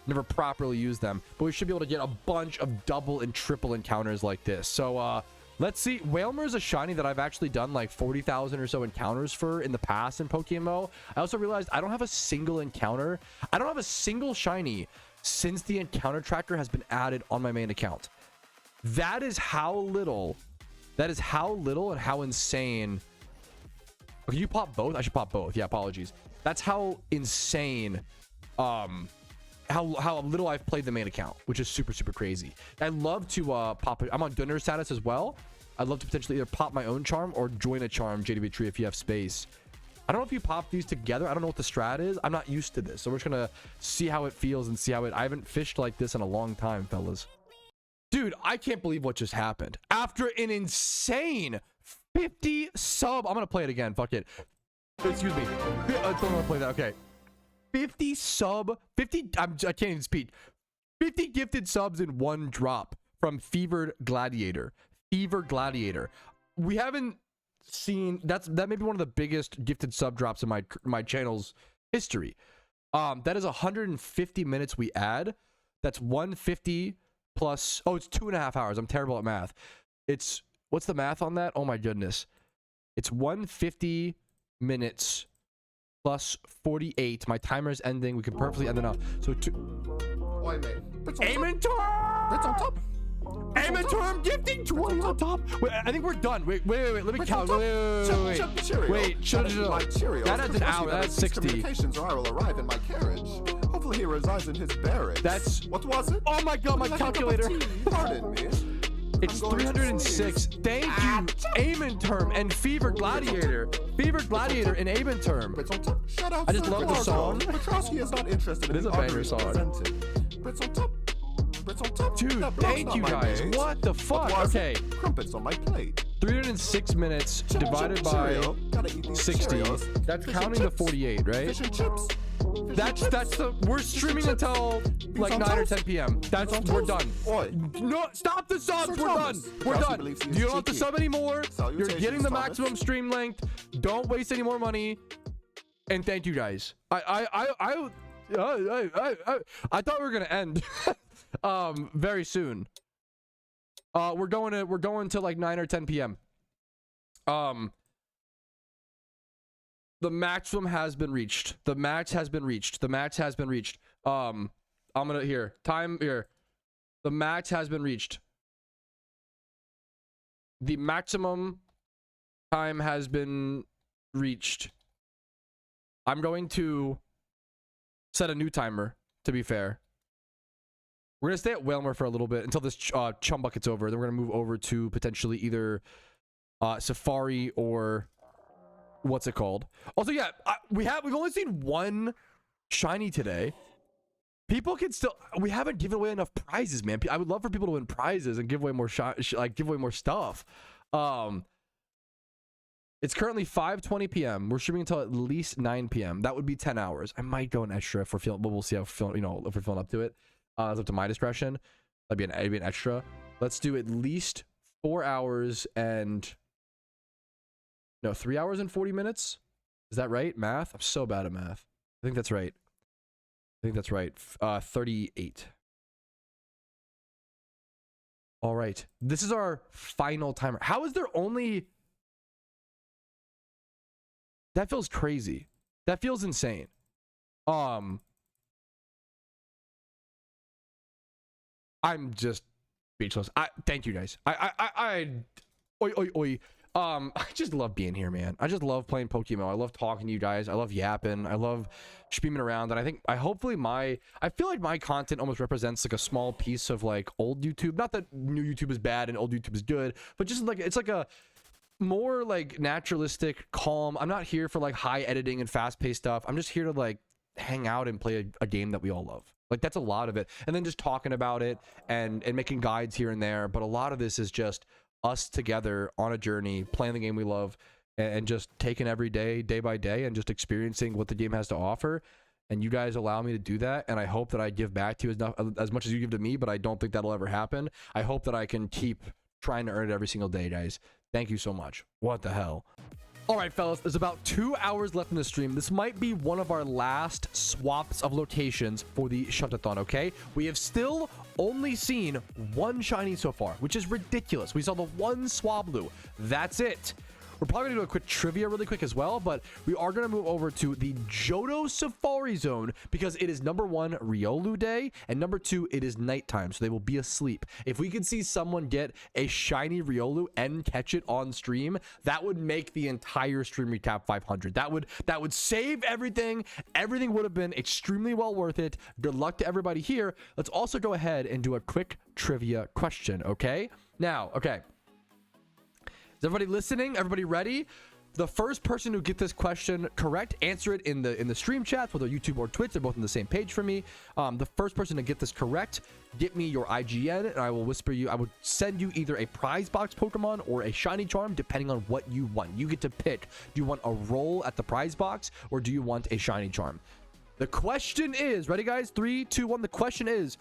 Speaker 1: never properly used them. But we should be able to get a bunch of double and triple encounters like this. So let's see. Wailmer is a shiny that I've actually done like 40,000 or so encounters for in the past in PokeMMO. I also realized I don't have a single encounter. I don't have a single shiny since the encounter tracker has been added on my main account. That is how little and how insane. Okay, you pop both? I should pop both. Yeah, apologies. That's how insane how little I've played the main account, which is super crazy. I'd love to pop it. I'm on donor status as well. I'd love to potentially either pop my own charm or join a charm, JDB Tree, if you have space. I don't know if you pop these together. I don't know what the strat is. I'm not used to this, so we're just gonna see how it feels and see how it. I haven't fished like this in a long time, fellas. Dude, I can't believe what just happened. After an insane 50 sub, I'm gonna play it again. Fuck it. Excuse me. I don't want to play that. Okay. 50 sub, 50, I can't even speak. 50 gifted subs in one drop from Fevered Gladiator. We haven't seen, that may be one of the biggest gifted sub drops in my channel's history. That is 150 minutes we add. That's 150 plus, oh, it's 2.5 hours. I'm terrible at math. It's, what's the math on that? Oh my goodness. It's 150 minutes plus 48. My timer is ending. We can perfectly end it off. So
Speaker 2: Oi, mate.
Speaker 1: Aiming term!
Speaker 2: Bits on top.
Speaker 1: Aiming term gifting 20 on top. Wait, I think we're done. Wait. Let me count. Wait, chill. That has an hour. That's 60.
Speaker 2: Communications or I will arrive in my carriage. Hopefully he resides in his barracks.
Speaker 1: That's...
Speaker 2: What was it?
Speaker 1: Oh my god, my calculator.
Speaker 2: Pardon me.
Speaker 1: It's 306. Thank you, Aiming term and Fever Gladiator. Fever Gladiator and Aiming term.
Speaker 2: Shut up.
Speaker 1: I just love the song.
Speaker 2: Patrouski is not interested
Speaker 1: It is a banger song.
Speaker 2: Brits on top. Brits on top.
Speaker 1: Dude, thank you guys. What the fuck? Okay.
Speaker 2: Crumpets on my plate.
Speaker 1: 306 minutes divided by 60. That's counting the 48, right?
Speaker 2: Fish and chips.
Speaker 1: That's the we're streaming until like 9 or 10 p.m. We're done. No, stop the subs. We're done. We're done. You don't have to sub anymore. You're getting the maximum stream length. Don't waste any more money. And thank you guys. I thought we were gonna end very soon. We're going to like 9 or 10 p.m. The maximum has been reached. The max has been reached. The max has been reached. I'm gonna here. Time here. The max has been reached. The maximum time has been reached. I'm going to set a new timer, to be fair. We're gonna stay at Whalmer for a little bit until this chum bucket's over. Then we're gonna move over to potentially either Safari or what's it called? Also, yeah, we've only seen one shiny today. People can still, we haven't given away enough prizes, man. I would love for people to win prizes and give away more give away more stuff. It's currently 5:20 p.m. We're streaming until at least 9 p.m. That would be 10 hours. I might go an extra if we're feeling, but we'll see how we're feeling, if we're feeling up to it. It's up to my discretion. That'd be an extra. Let's do at least 4 hours and no, 3 hours and 40 minutes. Is that right? Math? I'm so bad at math. I think that's right. 38. All right. This is our final timer. How is there only... That feels crazy. That feels insane. I'm just speechless. Thank you guys. Oi. I just love being here, man. I just love playing PokeMMO. I love talking to you guys. I love yapping. I love streaming around. And I think I feel like my content almost represents like a small piece of like old YouTube. Not that new YouTube is bad and old YouTube is good, but just like it's like a more like naturalistic, calm. I'm not here for like high editing and fast-paced stuff. I'm just here to like hang out and play a game that we all love. Like that's a lot of it. And then just talking about it and making guides here and there. But a lot of this is just us together on a journey, playing the game we love, and just taking every day by day and just experiencing what the game has to offer. And you guys allow me to do that, and I hope that I give back to you as much as you give to me, but I don't think that'll ever happen. I hope that I can keep trying to earn it every single day, guys. Thank you so much. What the hell? All right, fellas, there's about 2 hours left in the stream. This might be one of our last swaps of locations for the Shuntathon, okay? We have still only seen one shiny so far, which is ridiculous. We saw the one Swablu. That's it. We're probably gonna do a quick trivia really quick as well, but we are gonna move over to the Johto Safari Zone because it is number 1 Riolu Day, and number 2 it is nighttime, so they will be asleep. If we could see someone get a shiny Riolu and catch it on stream, that would make the entire stream recap 500. That would save everything. Everything would have been extremely well worth it. Good luck to everybody here. Let's also go ahead and do a quick trivia question, okay? Now, okay. Is everybody listening? Everybody ready? The first person who get this question correct, answer it in the stream chat, whether YouTube or Twitch. They're both on the same page for me. The first person to get this correct, get me your IGN, and I will whisper you. I will send you either a prize box Pokemon or a shiny charm, depending on what you want. You get to pick. Do you want a roll at the prize box, or do you want a shiny charm? The question is, ready, guys? 3, 2, 1. The question is,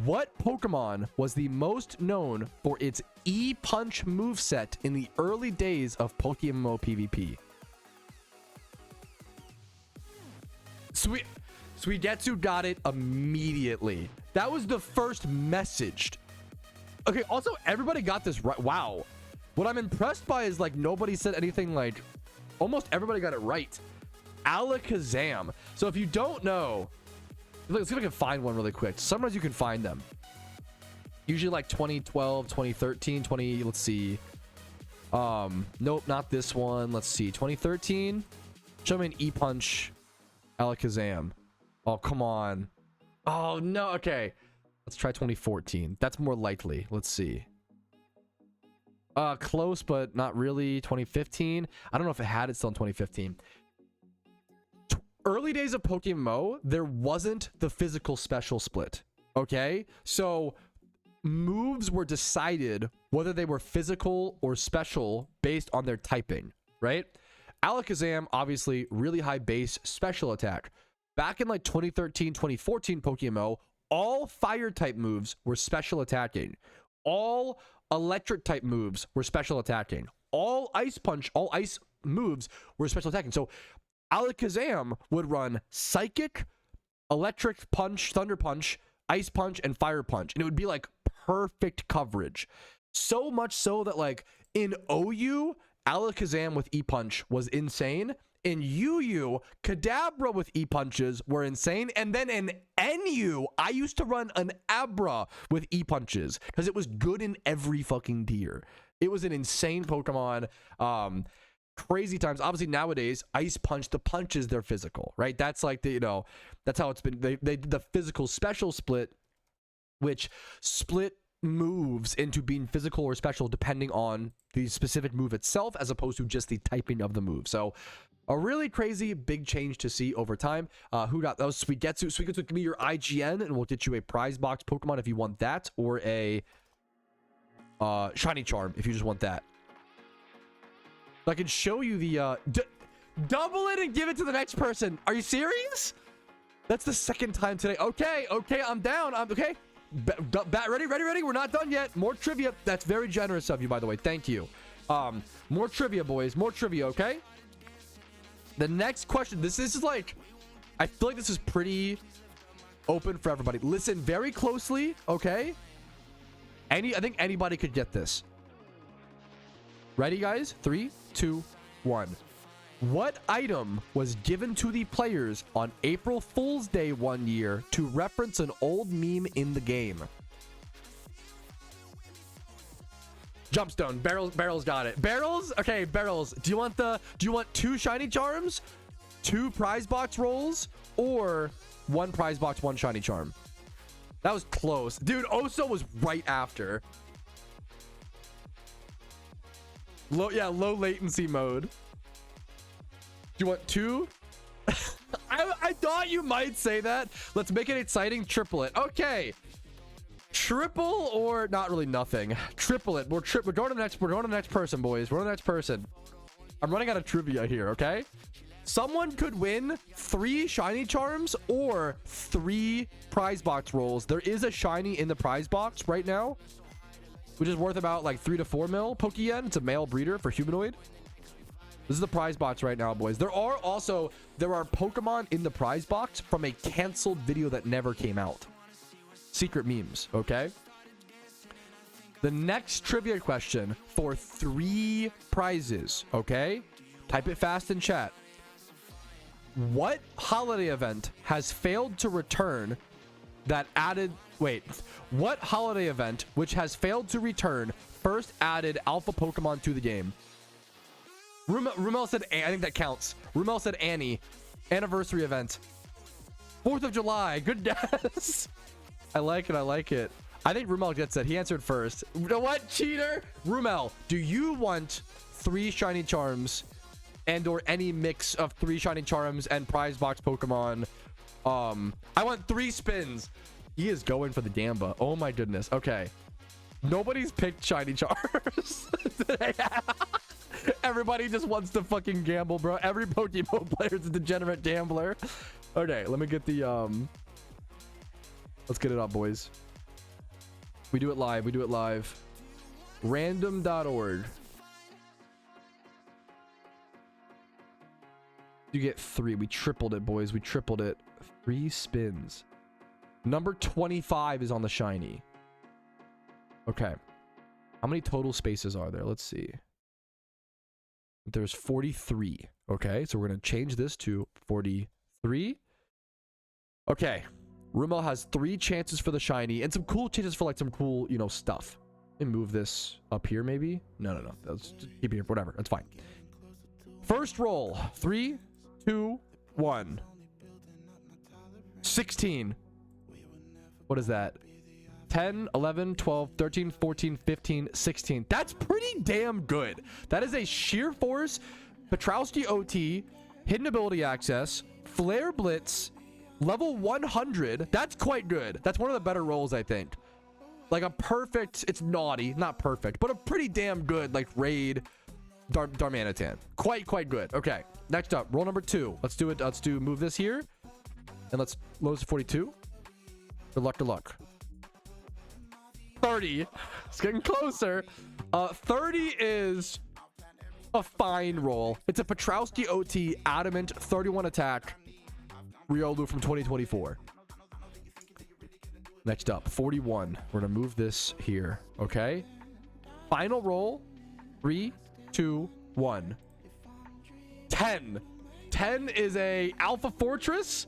Speaker 1: what Pokemon was the most known for its E-Punch moveset in the early days of PokeMMO PvP? Suigetsu got it immediately. That was the first messaged. Okay, also, everybody got this right. Wow. What I'm impressed by is, like, nobody said anything like... Almost everybody got it right. Alakazam. So if you don't know, let's see if I can find one really quick. Sometimes you can find them. Usually like 2012, 2013, let's see. Nope, not this one. Let's see. 2013. Show me an E-Punch Alakazam. Oh, come on. Oh, no. Okay. Let's try 2014. That's more likely. Let's see. Close, but not really. 2015. I don't know if it had it still in 2015. Early days of PokeMMO, there wasn't the physical special split. Okay? So moves were decided whether they were physical or special based on their typing, right? Alakazam, obviously, really high base special attack. Back in like 2013, 2014 PokeMMO, all fire type moves were special attacking. All electric type moves were special attacking. All ice moves were special attacking. So Alakazam would run Psychic, Electric Punch, Thunder Punch, Ice Punch, and Fire Punch. And it would be like perfect coverage. So much so that like in OU, Alakazam with E-Punch was insane. In UU, Kadabra with E-Punches were insane. And then in NU, I used to run an Abra with E-Punches because it was good in every fucking tier. It was an insane Pokemon. Crazy times. Obviously nowadays, Ice Punch, the punches, they're physical, right? That's like the, you know, that's how it's been. They did the physical special split, which split moves into being physical or special depending on the specific move itself as opposed to just the typing of the move. So a really crazy big change to see over time. Who got those? Suigetsu. Suigetsu, give me your IGN and we'll get you a prize box Pokemon if you want that, or a shiny charm if you just want that. I can show you the double it and give it to the next person. Are you serious? That's the second time today. Okay, I'm down. I'm okay. Ready. We're not done yet. More trivia. That's very generous of you, by the way. Thank you. More trivia, boys. More trivia. Okay. The next question. This is like, I feel like this is pretty open for everybody. Listen very closely. Okay. I think anybody could get this. Ready, guys? 3, 2, 1. What item was given to the players on April Fool's Day one year to reference an old meme in the game? Jumpstone. Barrels got it. Barrels? Okay, Barrels. Do you want 2 shiny charms, 2 prize box rolls, or 1 prize box, 1 shiny charm? That was close. Dude, Oso was right after. Low latency mode. Do you want 2? I thought you might say that. Let's make it exciting. Triplet. Okay. Triple or not really nothing. Triplet. We're going to the next. We're going to the next person, boys. We're on the next person. I'm running out of trivia here. Okay. Someone could win 3 shiny charms or 3 prize box rolls. There is a shiny in the prize box right now, which is worth about like 3 to 4 mil Pokeyen. It's a male breeder for humanoid. This is the prize box right now, boys. There are Pokemon in the prize box from a canceled video that never came out. Secret memes, okay? The next trivia question for 3 prizes, okay? Type it fast in chat. What holiday event has failed to return that added... Wait, what holiday event which has failed to return first added alpha Pokemon to the game? Rumel said, I think that counts. Rumel said Annie. Anniversary event. 4th of July. Good guess. I like it. I think Rumel gets it. He answered first. You know what? Cheater. Rumel, do you want 3 shiny charms and or any mix of 3 shiny charms and prize box Pokemon? I want 3 spins. He is going for the Gamba. Oh my goodness. Okay. Nobody's picked shiny charms today. Everybody just wants to fucking gamble, bro. Every Pokemon player is a degenerate gambler. Okay, let me get the let's get it up, boys. We do it live. Random.org. You get 3. We tripled it, boys. We tripled it. 3 spins. Number 25 is on the shiny. Okay. How many total spaces are there? Let's see. There's 43. Okay, so we're going to change this to 43. Okay. Rumel has 3 chances for the shiny and some cool chances for like some cool, you know, stuff. And move this up here maybe. No. Let's just keep it here. Whatever. That's fine. First roll. 3, 2, 1. 16. What is that? 10, 11, 12, 13, 14, 15, 16. That's pretty damn good. That is a Sheer Force, Patrouski OT, Hidden Ability Access, Flare Blitz, level 100. That's quite good. That's one of the better rolls, I think. Like a perfect, it's naughty, not perfect, but a pretty damn good, like, raid Darmanitan. Quite good. Okay, next up, roll number 2. Let's do it. Move this here. And let's load to 42. Good luck. 30. It's getting closer. 30 is a fine roll. It's a Patrouski OT, Adamant, 31 attack. Riolu from 2024. Next up, 41. We're gonna move this here. Okay. Final roll. 3, 2, 1. 10. 10 is a Alpha Fortress.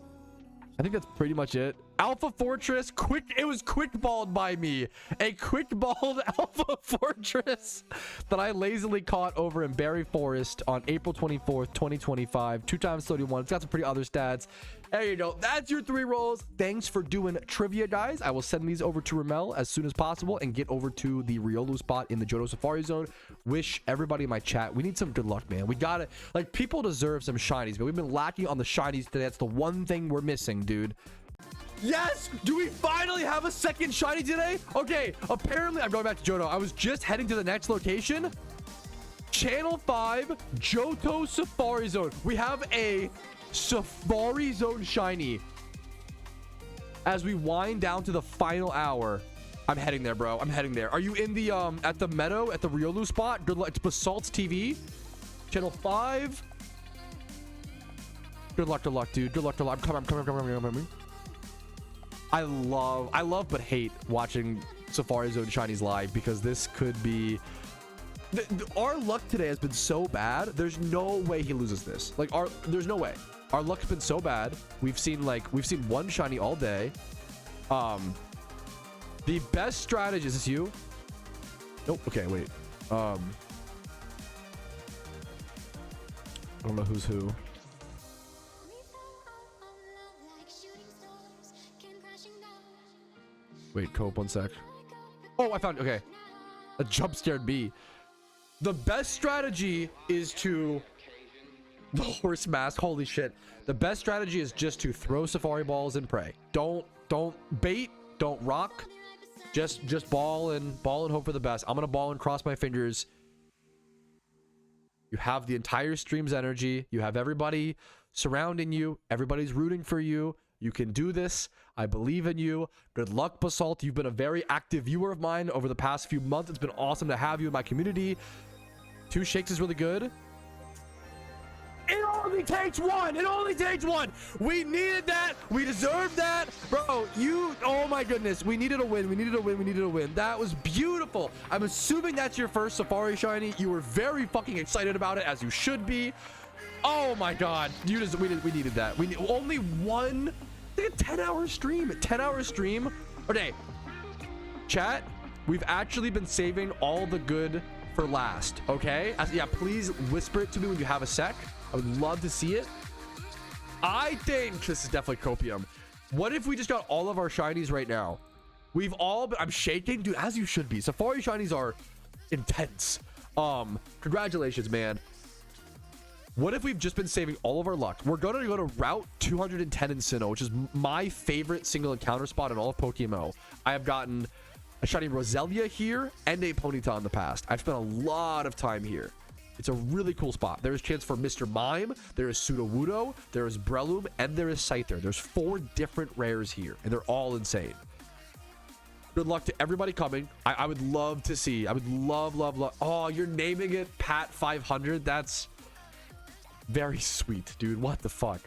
Speaker 1: I think that's pretty much it. Alpha Fortress, it was quick balled by me. A quick balled Alpha Fortress that I lazily caught over in Berry Forest on April 24th, 2025. 2 times 31. It's got some pretty other stats. There you go. That's your 3 rolls. Thanks for doing trivia, guys. I will send these over to Ramel as soon as possible and get over to the Riolu spot in the Johto Safari Zone. Wish everybody in my chat, we need some good luck, man. We got it. Like, people deserve some shinies, but we've been lacking on the shinies today. That's the one thing we're missing, dude. Yes! Do we finally have a second shiny today? Okay, apparently I'm going back to Johto. I was just heading to the next location. Channel 5, Johto Safari Zone. We have a Safari Zone shiny. As we wind down to the final hour, I'm heading there, bro. I'm heading there. Are you in the at the meadow at the Riolu spot? Good luck. It's Bassult TV. Channel 5. Good luck, dude. Good luck. I'm coming. I love but hate watching Safari Zone shinies live because this could be our luck today has been so bad. There's no way he loses this. Like, there's no way. Our luck's been so bad. We've seen one shiny all day. The best strategy, is this you? Nope. Okay, wait. I don't know who's who. Wait, Cope, 1 sec. Oh, I found, okay. A jump scared me. The best strategy is to the horse mask. Holy shit. The best strategy is just to throw Safari balls and pray. Don't bait, don't rock. Just ball and hope for the best. I'm gonna ball and cross my fingers. You have the entire stream's energy. You have everybody surrounding you. Everybody's rooting for you. You can do this. I believe in you. Good luck, Bassult. You've been a very active viewer of mine over the past few months. It's been awesome to have you in my community. 2 shakes is really good. It only takes 1. It only takes 1. We needed that. We deserved that. Bro, oh my goodness. We needed a win. We needed a win. That was beautiful. I'm assuming that's your first Safari shiny. You were very fucking excited about it, as you should be. Oh my god. We needed that. We only one. Like a 10-hour stream. 10-hour stream. Okay. Chat, we've actually been saving all the good for last. Okay? Yeah, please whisper it to me when you have a sec. I would love to see it. I think this is definitely copium. What if we just got all of our shinies right now? We've all been, I'm shaking, dude, as you should be. Safari shinies are intense. Congratulations, man. What if we've just been saving all of our luck? We're going to go to Route 210 in Sinnoh, which is my favorite single encounter spot in all of PokeMMO. I have gotten a shiny Roselia here and a Ponyta in the past. I've spent a lot of time here. It's a really cool spot. There is chance for Mr. Mime, there is Sudowoodo, there is Breloom, and there is Scyther. There's 4 different rares here, and they're all insane. Good luck to everybody coming. I would love to see. I would love. Oh, you're naming it Pat 500. That's very sweet, dude. What the fuck?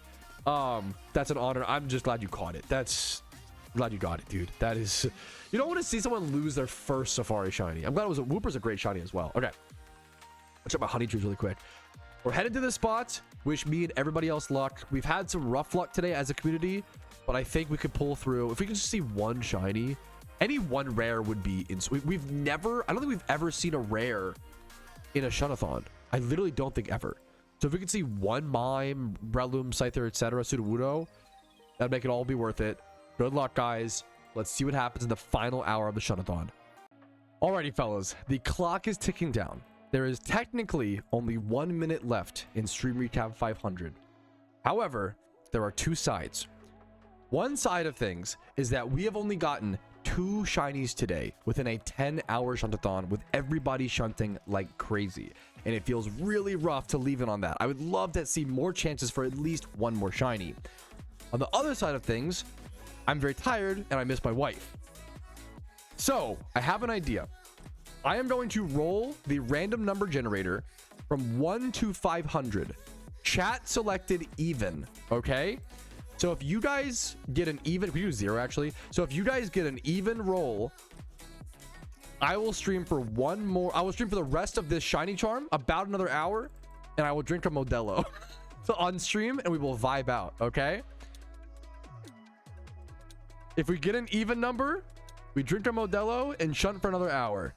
Speaker 1: That's an honor. I'm just glad you caught it. Glad you got it, dude. That is, you don't want to see someone lose their first Safari shiny. I'm glad it was Wooper's a great shiny as well. Okay, check my honey trees really quick. We're headed to this spot. Wish me and everybody else luck. We've had some rough luck today as a community, but I think we could pull through. If we can just see one shiny, any one rare would be we've never, I don't think we've ever seen a rare in a Shuntathon. I literally don't think ever. So if we could see one Mime, Breloom, Scyther, etc., Sudowoodo, that'd make it all be worth it. Good luck, guys. Let's see what happens in the final hour of the Shuntathon. Alrighty, fellas, the clock is ticking down. There is technically only 1 minute left in Stream Recap 500. However, there are two sides. One side of things is that we have only gotten 2 shinies today within a 10-hour Shuntathon with everybody shunting like crazy. And it feels really rough to leave it on that. I would love to see more chances for at least one more shiny. On the other side of things, I'm very tired and I miss my wife. So I have an idea. I am going to roll the random number generator from 1 to 500. Chat selected even, okay? So if you guys get an even, we do 0 actually. So if you guys get an even roll, I will stream for one more. I will stream for the rest of this shiny charm, about another hour, and I will drink a Modelo on stream and we will vibe out, okay? If we get an even number, we drink a Modelo and shunt for another hour.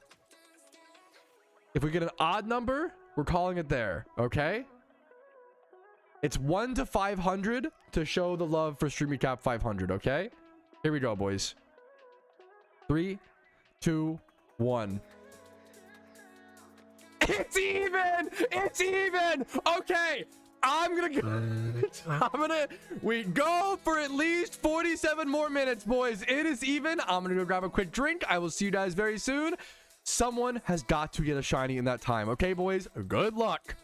Speaker 1: If we get an odd number, we're calling it there, okay? It's 1 to 500 to show the love for Stream Recap 500, okay? Here we go, boys. 3, 2, 1. It's even! It's even! Okay! We go for at least 47 more minutes, boys. It is even. I'm gonna go grab a quick drink. I will see you guys very soon. Someone has got to get a shiny in that time. Okay, boys, good luck.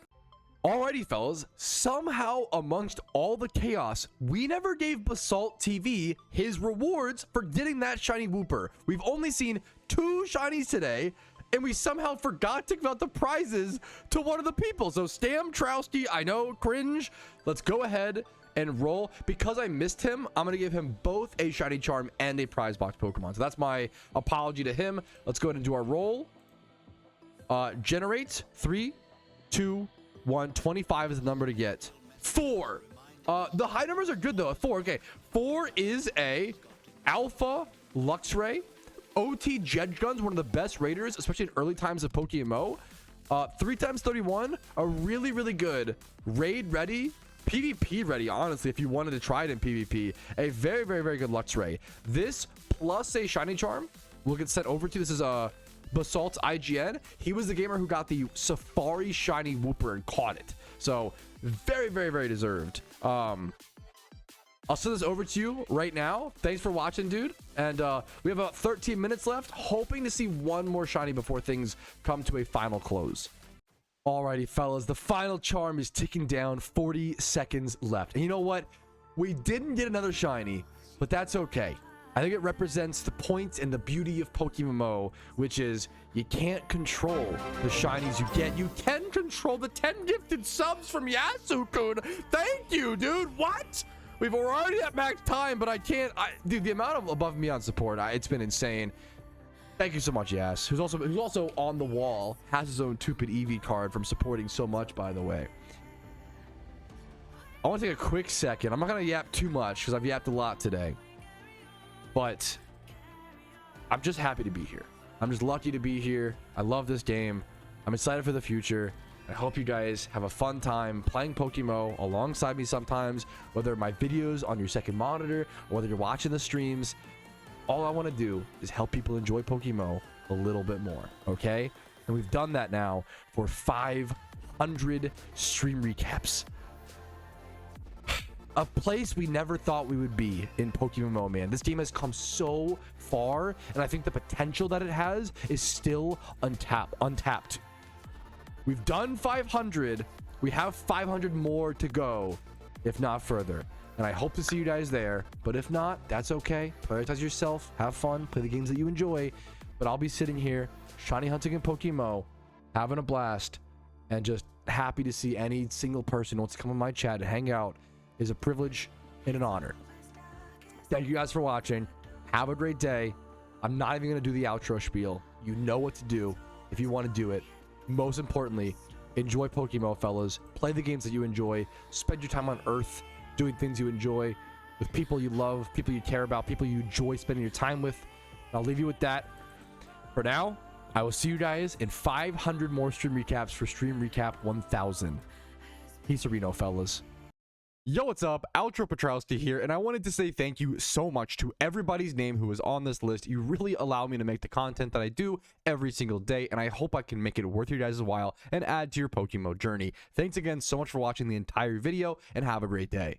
Speaker 1: Alrighty, fellas, somehow amongst all the chaos, we never gave Bassult TV his rewards for getting that shiny Wooper. We've only seen 2 shinies today, and we somehow forgot to give out the prizes to one of the people. So Scamtrouski, I know, cringe. Let's go ahead and roll. Because I missed him, I'm going to give him both a shiny charm and a prize box Pokemon. So that's my apology to him. Let's go ahead and do our roll. Generate 3, 2, 1. 25 is the number to get. 4. The high numbers are good though. 4. Okay. 4 is a Alpha Luxray. OT Jedge Gun's one of the best raiders, especially in early times of PokeMMO. 3x31, a really, really good raid ready, PvP ready, honestly, if you wanted to try it in PvP. A very, very, very good Luxray. This plus a shiny charm will get sent over to you. This is Bassult's IGN. He was the gamer who got the Safari shiny Wooper and caught it. So very, very, very deserved. I'll send this over to you right now. Thanks for watching, dude. And we have about 13 minutes left, hoping to see one more shiny before things come to a final close. Alrighty, fellas, the final charm is ticking down. 40 seconds left. And you know what? We didn't get another shiny, but that's okay. I think it represents the point and the beauty of PokeMMO, which is you can't control the shinies you get. You can control the 10 gifted subs from Yasuku. Thank you, dude. What? We've already at max time, but I can't. Dude, the amount of above and beyond support, it's been insane. Thank you so much, Yas. Who's also on the wall, has his own Tupid Eevee card from supporting so much, by the way. I want to take a quick second. I'm not going to yap too much because I've yapped a lot today. But I'm just happy to be here. I'm just lucky to be here. I love this game. I'm excited for the future. I hope you guys have a fun time playing PokeMMO alongside me sometimes, whether my videos on your second monitor or whether you're watching the streams. All I want to do is help people enjoy PokeMMO a little bit more, okay? And we've done that now for 500 stream recaps. A place we never thought we would be in PokeMMO, man. This game has come so far, and I think the potential that it has is still untapped. We've done 500. We have 500 more to go, if not further. And I hope to see you guys there. But if not, that's okay. Prioritize yourself. Have fun. Play the games that you enjoy. But I'll be sitting here, shiny hunting in PokeMMO, having a blast, and just happy to see any single person who wants to come in my chat and hang out. Is a privilege and an honor. Thank you guys for watching. Have a great day. I'm not even going to do the outro spiel. You know what to do if you want to do it. Most importantly, enjoy PokeMMO, fellas. Play the games that you enjoy. Spend your time on Earth doing things you enjoy with people you love, people you care about, people you enjoy spending your time with. I'll leave you with that. For now, I will see you guys in 500 more stream recaps for Stream Recap 1000. Peace Reno, fellas. Yo, what's up? Outro Patrouski here, and I wanted to say thank you so much to everybody's name who is on this list. You really allow me to make the content that I do every single day, and I hope I can make it worth your guys' while and add to your PokeMMO journey. Thanks again so much for watching the entire video, and have a great day.